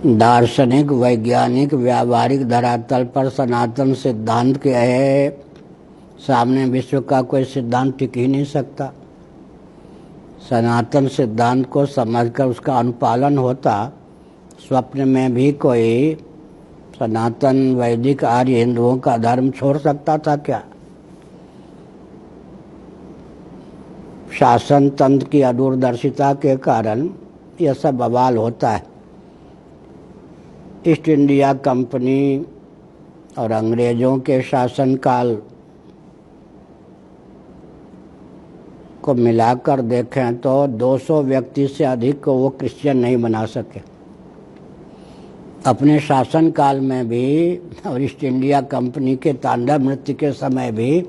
दार्शनिक, वैज्ञानिक, व्यावहारिक धरातल पर सनातन सिद्धांत के सामने विश्व का कोई सिद्धांत टिक ही नहीं सकता। सनातन सिद्धांत को समझकर उसका अनुपालन होता, स्वप्न में भी कोई सनातन वैदिक आर्य हिंदुओं का धर्म छोड़ सकता था क्या? शासन तंत्र की अदूरदर्शिता के कारण यह सब बवाल होता है। ईस्ट इंडिया कंपनी और अंग्रेज़ों के शासनकाल को मिलाकर देखें तो 200 व्यक्ति से अधिक को वो क्रिश्चियन नहीं बना सके। अपने शासनकाल में भी और ईस्ट इंडिया कंपनी के तांडव नृत्य के समय भी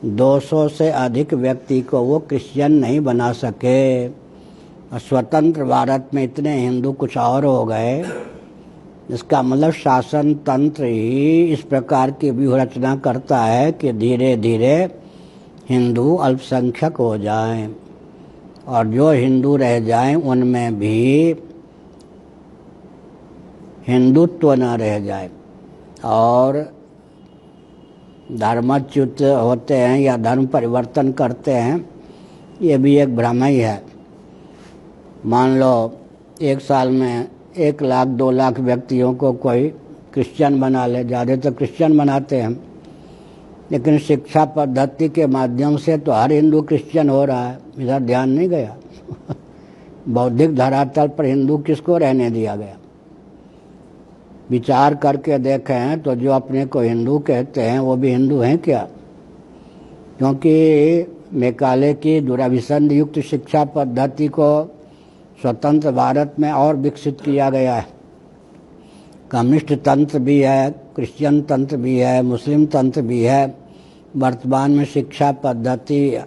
200 से अधिक व्यक्ति को वो क्रिश्चियन नहीं बना सके। और स्वतंत्र भारत में इतने हिंदू कुछ और हो गए। इसका मतलब शासन तंत्र ही इस प्रकार की व्यूहरचना करता है कि धीरे धीरे हिंदू अल्पसंख्यक हो जाएं और जो हिंदू रह जाएं उनमें भी हिंदुत्व न रह जाए और धर्मच्युत होते हैं या धर्म परिवर्तन करते हैं। ये भी एक भ्रम ही है। मान लो एक साल में 1 लाख 2 लाख व्यक्तियों को कोई क्रिश्चियन बना ले, ज़्यादा तो क्रिश्चियन बनाते हैं, लेकिन शिक्षा पद्धति के माध्यम से तो हर हिंदू क्रिश्चियन हो रहा है। इधर ध्यान नहीं गया। बौद्धिक धरातल पर हिंदू किसको रहने दिया गया? विचार करके देखें तो जो अपने को हिंदू कहते हैं वो भी हिंदू हैं क्या? क्योंकि मेकाले की दुराभिसंध युक्त शिक्षा पद्धति को स्वतंत्र भारत में और विकसित किया गया है। कम्युनिस्ट तंत्र भी है, क्रिश्चियन तंत्र भी है, मुस्लिम तंत्र भी है। वर्तमान में शिक्षा पद्धति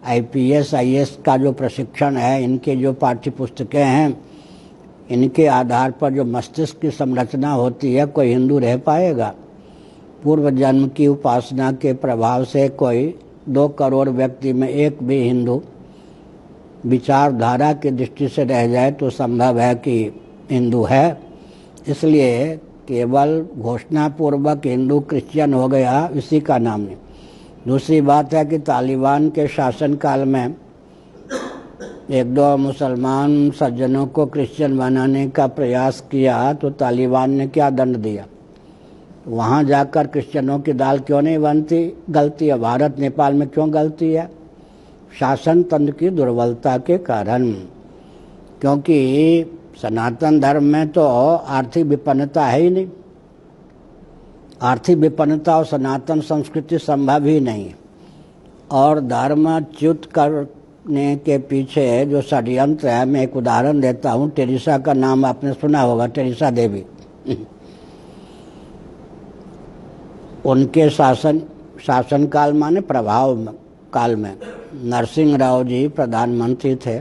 IPS IAS का जो प्रशिक्षण है, इनके जो पाठ्य पुस्तकें हैं, इनके आधार पर जो मस्तिष्क की संरचना होती है, कोई हिंदू रह पाएगा? पूर्व जन्म की उपासना के प्रभाव से कोई 2 करोड़ व्यक्ति में एक भी हिंदू विचारधारा की दृष्टि से रह जाए तो संभव है कि हिंदू है। इसलिए केवल घोषणापूर्वक हिंदू क्रिश्चियन हो गया, इसी का नाम नहीं। दूसरी बात है कि तालिबान के शासनकाल में 1-2 मुसलमान सज्जनों को क्रिश्चियन बनाने का प्रयास किया तो तालिबान ने क्या दंड दिया? वहाँ जाकर क्रिश्चियनों की दाल क्यों नहीं बनती? गलती है। भारत नेपाल में क्यों गलती है? शासन तंत्र की दुर्बलता के कारण। क्योंकि सनातन धर्म में तो आर्थिक विपन्नता है ही नहीं। आर्थिक विपन्नता और सनातन संस्कृति संभव ही नहीं। और धर्मच्युत करने के पीछे जो षड्यंत्र है, मैं एक उदाहरण देता हूँ। टेरेसा का नाम आपने सुना होगा, टेरेसा देवी। उनके शासनकाल माने प्रभाव काल में नरसिंह राव जी प्रधानमंत्री थे।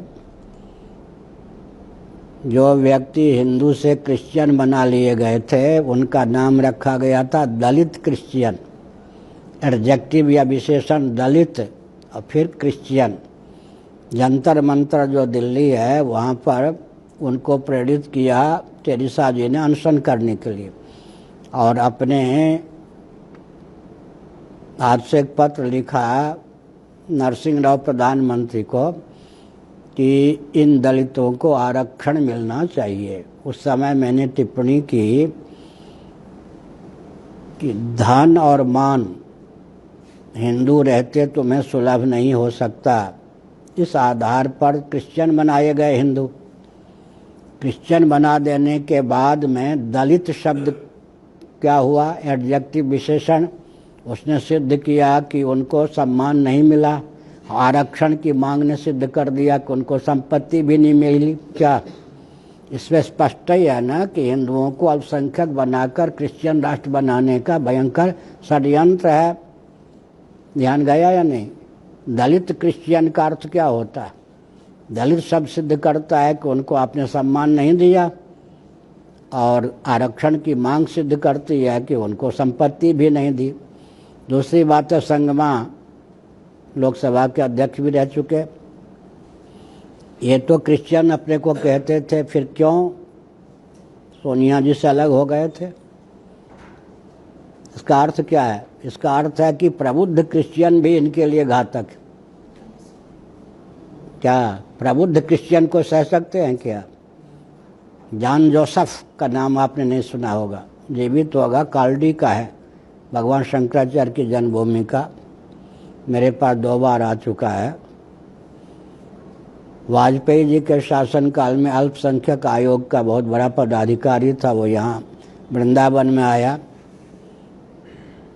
जो व्यक्ति हिंदू से क्रिश्चियन बना लिए गए थे उनका नाम रखा गया था दलित क्रिश्चियन। एडजेक्टिव या विशेषण दलित और फिर क्रिश्चियन। जंतर मंतर जो दिल्ली है वहाँ पर उनको प्रेरित किया टेरेसा जी ने अनशन करने के लिए, और अपने हाथ से एक पत्र लिखा नरसिंह राव प्रधानमंत्री को कि इन दलितों को आरक्षण मिलना चाहिए। उस समय मैंने टिप्पणी की कि धन और मान हिंदू रहते तुम्हें सुलभ नहीं हो सकता। इस आधार पर क्रिश्चियन बनाए गए हिंदू। क्रिश्चियन बना देने के बाद में दलित शब्द क्या हुआ? एडजेक्टिव विशेषण। उसने सिद्ध किया कि उनको सम्मान नहीं मिला। आरक्षण की मांग ने सिद्ध कर दिया कि उनको संपत्ति भी नहीं मिली। क्या इसमें स्पष्ट ही है ना कि हिंदुओं को अल्पसंख्यक बनाकर क्रिश्चियन राष्ट्र बनाने का भयंकर षड्यंत्र है। ध्यान गया या नहीं? दलित क्रिश्चियन का अर्थ क्या होता है? दलित शब्द सिद्ध करता है कि उनको आपने सम्मान नहीं दिया, और आरक्षण की मांग सिद्ध करती है कि उनको संपत्ति भी नहीं दी। दूसरी बात है, संगमा लोकसभा के अध्यक्ष भी रह चुके। ये तो क्रिश्चियन अपने को कहते थे, फिर क्यों सोनिया जी से अलग हो गए थे। इसका अर्थ क्या है? इसका अर्थ है कि प्रबुद्ध क्रिश्चियन भी इनके लिए घातक है। क्या प्रबुद्ध क्रिश्चियन को सह सकते हैं क्या? जॉन जोसेफ का नाम आपने नहीं सुना होगा, जीवित होगा, काल्डी का है, भगवान शंकराचार्य की जन्मभूमि का, मेरे पास 2 बार आ चुका है। वाजपेयी जी के शासनकाल में अल्पसंख्यक आयोग का बहुत बड़ा पदाधिकारी था, वो यहाँ वृंदावन में आया।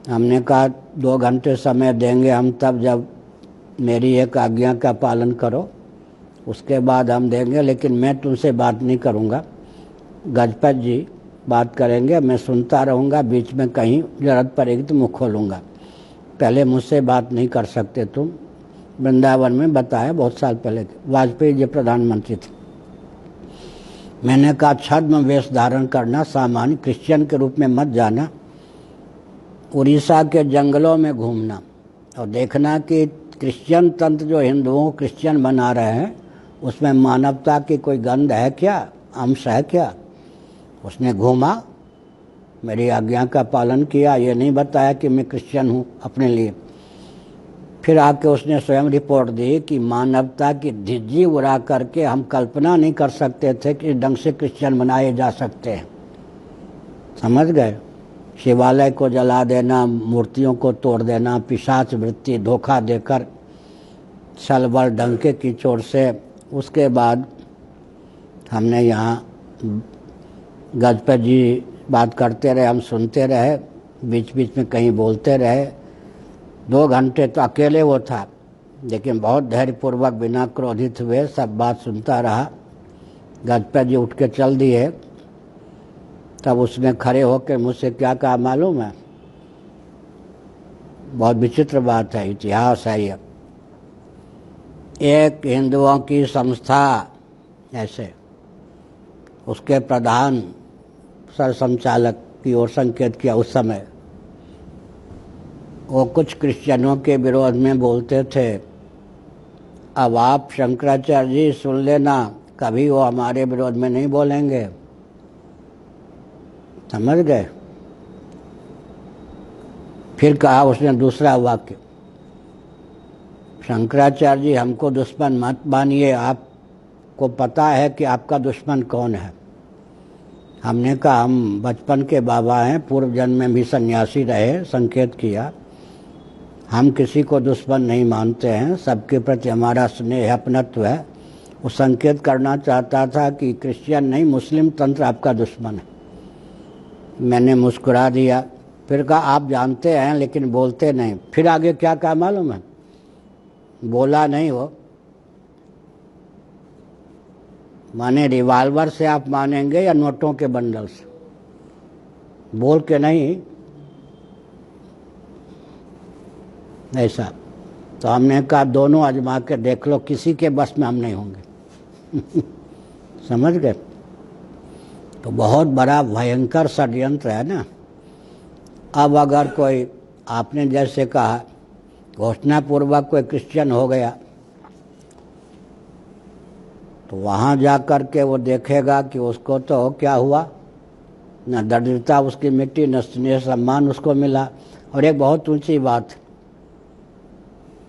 हमने कहा 2 घंटे समय देंगे हम तब जब मेरी एक आज्ञा का पालन करो, उसके बाद हम देंगे, लेकिन मैं तुमसे बात नहीं करूँगा, गजपत जी बात करेंगे, मैं सुनता रहूँगा, बीच में कहीं जरूरत पड़ेगी तो मुँह खोलूँगा, पहले मुझसे बात नहीं कर सकते तुम। वृंदावन में बताया, बहुत साल पहले वाजपेयी जी प्रधानमंत्री थे। मैंने कहा छद्म वेश धारण करना, सामान्य क्रिश्चियन के रूप में मत जाना, उड़ीसा के जंगलों में घूमना और देखना कि क्रिश्चियन तंत्र जो हिंदुओं को क्रिश्चियन बना रहे हैं उसमें मानवता की कोई गंध है क्या, अंश है क्या? उसने घूमा, मेरी आज्ञा का पालन किया, ये नहीं बताया कि मैं क्रिश्चियन हूँ अपने लिए। फिर आके उसने स्वयं रिपोर्ट दी कि मानवता की धिज्जी उड़ा करके हम कल्पना नहीं कर सकते थे कि इस ढंग से क्रिश्चियन बनाए जा सकते हैं। समझ गए? शिवालय को जला देना, मूर्तियों को तोड़ देना, पिशाच वृत्ति, धोखा देकर, छल-बल, डंके की चोट से। उसके बाद हमने यहाँ गजपत जी बात करते रहे, हम सुनते रहे, बीच बीच में कहीं बोलते रहे। 2 घंटे तो अकेले वो था, लेकिन बहुत धैर्यपूर्वक बिना क्रोधित हुए सब बात सुनता रहा। गजपत जी उठ के चल दिए, तब उसने खड़े होकर मुझसे क्या कहा मालूम है? बहुत विचित्र बात है, इतिहास है ये। एक हिंदुओं की संस्था, ऐसे उसके प्रधान सरसंचालक की ओर संकेत किया उस समय, वो कुछ क्रिश्चियनों के विरोध में बोलते थे। अब आप शंकराचार्य जी सुन लेना, कभी वो हमारे विरोध में नहीं बोलेंगे। समझ गए? फिर कहा उसने दूसरा वाक्य, शंकराचार्य जी हमको दुश्मन मत मानिए, आपको पता है कि आपका दुश्मन कौन है। हमने कहा हम बचपन के बाबा हैं, पूर्व जन्म में भी सन्यासी रहे, संकेत किया। हम किसी को दुश्मन नहीं मानते हैं, सबके प्रति हमारा स्नेह अपनत्व है। वो संकेत करना चाहता था कि क्रिश्चियन नहीं, मुस्लिम तंत्र आपका दुश्मन है। मैंने मुस्कुरा दिया, फिर कहा आप जानते हैं लेकिन बोलते नहीं। फिर आगे क्या कहा मालूम है? बोला नहीं वो, माने रिवाल्वर से आप मानेंगे या नोटों के बंडल से? बोल के नहीं, ऐसा। तो हमने कहा दोनों आजमा के देख लो, किसी के बस में हम नहीं होंगे। समझ गए? तो बहुत बड़ा भयंकर षड्यंत्र है ना। अब अगर कोई, आपने जैसे कहा, घोषणापूर्वक कोई क्रिश्चियन हो गया तो वहाँ जा कर के वो देखेगा कि उसको तो क्या हुआ, न दरिद्रता उसकी मिट्टी, न स्नेह सम्मान उसको मिला। और एक बहुत ऊंची बात,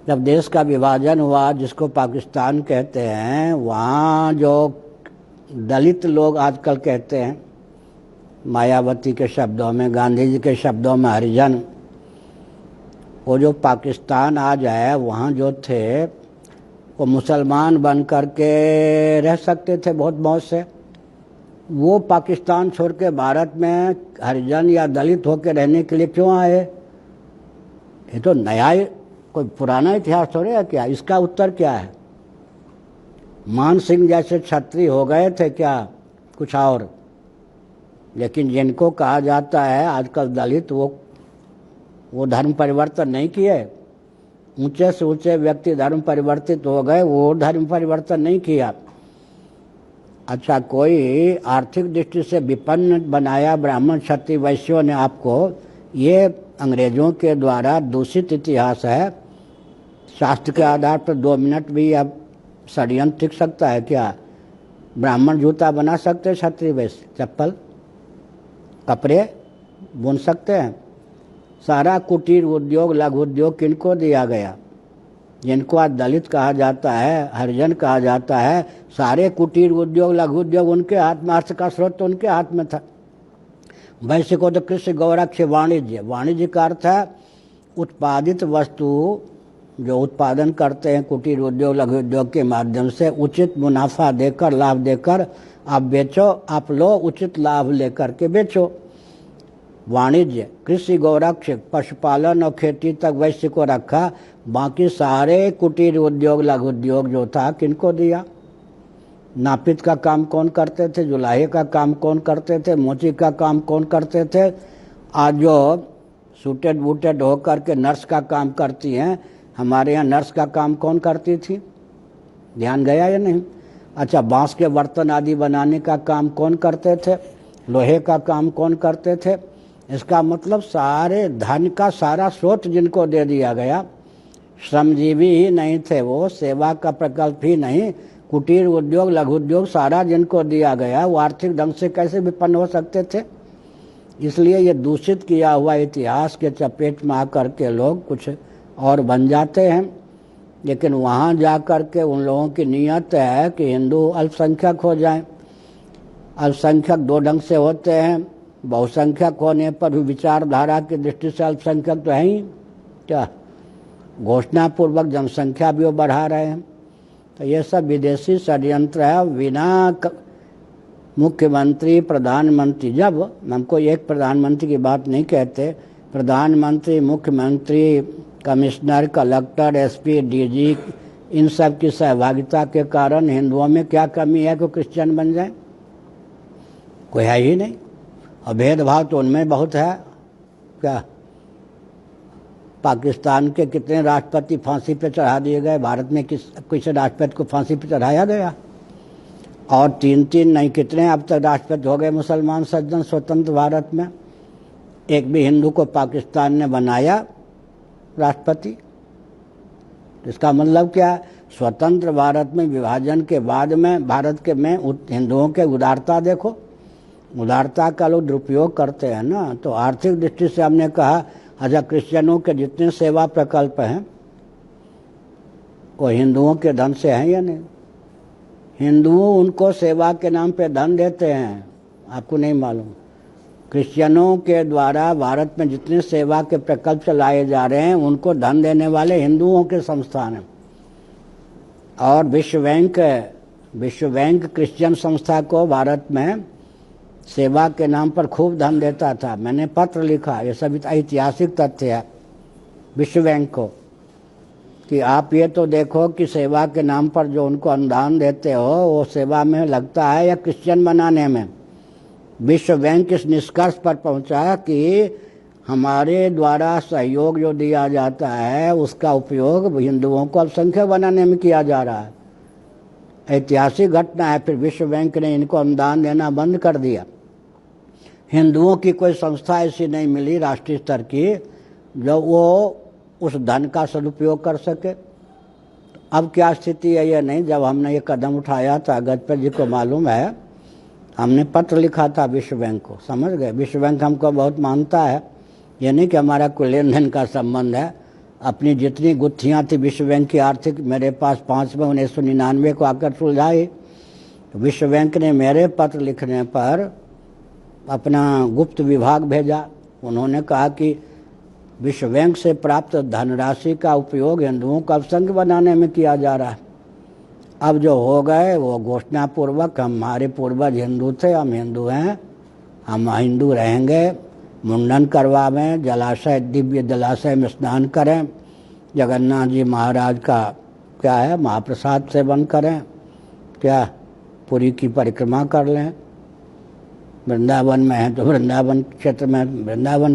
जब देश का विभाजन हुआ, जिसको पाकिस्तान कहते हैं, वहाँ जो दलित लोग आजकल कहते हैं, मायावती के शब्दों में, गांधी जी के शब्दों में हरिजन, वो जो पाकिस्तान आ जाए, वहाँ जो थे वो मुसलमान बन कर के रह सकते थे बहुत मौज से। वो पाकिस्तान छोड़ के भारत में हरिजन या दलित होकर रहने के लिए क्यों आए? ये तो नया, कोई पुराना इतिहास थोड़े है क्या? इसका उत्तर क्या है? मान सिंह जैसे क्षत्रिय हो गए थे क्या? कुछ और। लेकिन जिनको कहा जाता है आजकल दलित, वो धर्म परिवर्तन नहीं किए। ऊंचे से ऊंचे व्यक्ति धर्म परिवर्तित हो गए, वो धर्म परिवर्तन नहीं किया। अच्छा, कोई आर्थिक दृष्टि से विपन्न बनाया ब्राह्मण क्षत्रिय वैश्यों ने आपको, ये अंग्रेजों के द्वारा दूषित इतिहास है। शास्त्र के आधार पर 2 मिनट भी अब षड्यंत्र टिक सकता है क्या? ब्राह्मण जूता बना सकते, क्षत्रिय वैश्य चप्पल? कपड़े बुन सकते हैं। सारा कुटीर उद्योग, लघु उद्योग किनको दिया गया? जिनको आज दलित कहा जाता है, हरिजन कहा जाता है, सारे कुटीर उद्योग, लघु उद्योग उनके हाथ में, अर्थ का स्रोत तो उनके हाथ में था। वैसे को तो कृषि, गौरक्ष, वाणिज्य। वाणिज्य का अर्थ है उत्पादित वस्तु जो उत्पादन करते हैं कुटीर उद्योग, लघु उद्योग के माध्यम से उचित मुनाफा देकर, लाभ देकर आप बेचो, आप लो, उचित लाभ लेकर के बेचो। वाणिज्य, कृषि, गौरक्ष, पशुपालन और खेती तक वैश्य को रखा। बाकी सारे कुटीर उद्योग, लघु उद्योग जो था किनको दिया? नापित का काम कौन करते थे? जुलाहे का काम कौन करते थे? मोची का काम कौन करते थे? आज जो सूटेड बूटेड होकर के नर्स का काम करती हैं, हमारे यहाँ नर्स का काम कौन करती थी? ध्यान गया या नहीं? अच्छा, बांस के बर्तन आदि बनाने का काम कौन करते थे? लोहे का काम कौन करते थे? इसका मतलब सारे धन का सारा स्रोत जिनको दे दिया गया, श्रमजीवी ही नहीं थे वो, सेवा का प्रकल्प ही नहीं, कुटीर उद्योग, लघु उद्योग सारा जिनको दिया गया, वो आर्थिक ढंग से कैसे विपन्न हो सकते थे? इसलिए ये दूषित किया हुआ इतिहास के चपेट में आकर के लोग कुछ और बन जाते हैं। लेकिन वहाँ जा कर के उन लोगों की नीयत है कि हिंदू अल्पसंख्यक हो जाएं। अल्पसंख्यक दो ढंग से होते हैं, बहुसंख्यक होने पर भी विचारधारा की दृष्टि से अल्पसंख्यक तो है ही क्या, घोषणापूर्वक जनसंख्या भी वो बढ़ा रहे हैं। तो ये सब विदेशी षड्यंत्र है। बिना मुख्यमंत्री, प्रधानमंत्री, जब हमको एक प्रधानमंत्री की बात नहीं कहते, प्रधानमंत्री, मुख्यमंत्री, कमिश्नर, कलेक्टर, एसपी, डीजी, इन सब की सहभागिता के कारण हिंदुओं में क्या कमी है कि क्रिश्चियन बन जाए? कोई है ही नहीं। और भेदभाव तो उनमें बहुत है। क्या पाकिस्तान के कितने राष्ट्रपति फांसी पे चढ़ा दिए गए? भारत में किसी राष्ट्रपति को फांसी पे चढ़ाया गया? और तीन नहीं कितने अब तक राष्ट्रपति हो गए मुसलमान सज्जन स्वतंत्र भारत में? एक भी हिंदू को पाकिस्तान ने बनाया राष्ट्रपति? इसका मतलब क्या? स्वतंत्र भारत में विभाजन के बाद में भारत के में हिंदुओं के उदारता देखो, उदारता का लोग दुरुपयोग करते हैं ना। तो आर्थिक दृष्टि से हमने कहा, अच्छा क्रिश्चियनों के जितने सेवा प्रकल्प हैं वो हिंदुओं के धन से हैं या नहीं? हिंदुओं उनको सेवा के नाम पे धन देते हैं, आपको नहीं मालूम? क्रिश्चियनों के द्वारा भारत में जितने सेवा के प्रकल्प चलाए जा रहे हैं उनको धन देने वाले हिंदुओं के संस्थान हैं। और विश्व बैंक क्रिश्चियन संस्था को भारत में सेवा के नाम पर खूब धन देता था। मैंने पत्र लिखा, ये सब ऐतिहासिक तथ्य है विश्व बैंक को, कि आप ये तो देखो कि सेवा के नाम पर जो उनको अनुदान देते हो वो सेवा में लगता है या क्रिश्चियन बनाने में। विश्व बैंक इस निष्कर्ष पर पहुंचा कि हमारे द्वारा सहयोग जो दिया जाता है उसका उपयोग हिंदुओं को अल्पसंख्यक बनाने में किया जा रहा है। ऐतिहासिक घटना है। फिर विश्व बैंक ने इनको अनुदान देना बंद कर दिया। हिंदुओं की कोई संस्था ऐसी नहीं मिली राष्ट्रीय स्तर की जो वो उस धन का सदुपयोग कर सके। अब क्या स्थिति है ये नहीं। जब हमने ये कदम उठाया था, गजपति जी को मालूम है, हमने पत्र लिखा था विश्व बैंक को, समझ गए? विश्व बैंक हमको बहुत मानता है, ये नहीं कि हमारा कोई लेन देन का संबंध है। अपनी जितनी गुत्थियाँ थी विश्व बैंक की आर्थिक मेरे पास 5 में 1999 को आकर सुलझाई। तो विश्व बैंक ने मेरे पत्र लिखने पर अपना गुप्त विभाग भेजा। उन्होंने कहा कि विश्व बैंक से प्राप्त धनराशि का उपयोग हिंदुओं को अल्पसंख्यक बनाने में किया जा रहा है। अब जो हो गए वो घोषणा पूर्वक, हमारे पूर्वज हिंदू थे, हम हिंदू हैं, हम हिंदू रहेंगे, मुंडन करवावें, जलाशय, दिव्य जलाशय में स्नान करें, जगन्नाथ जी महाराज का क्या है महाप्रसाद सेवन करें, क्या पुरी की परिक्रमा कर लें, वृंदावन में है तो वृंदावन क्षेत्र में वृंदावन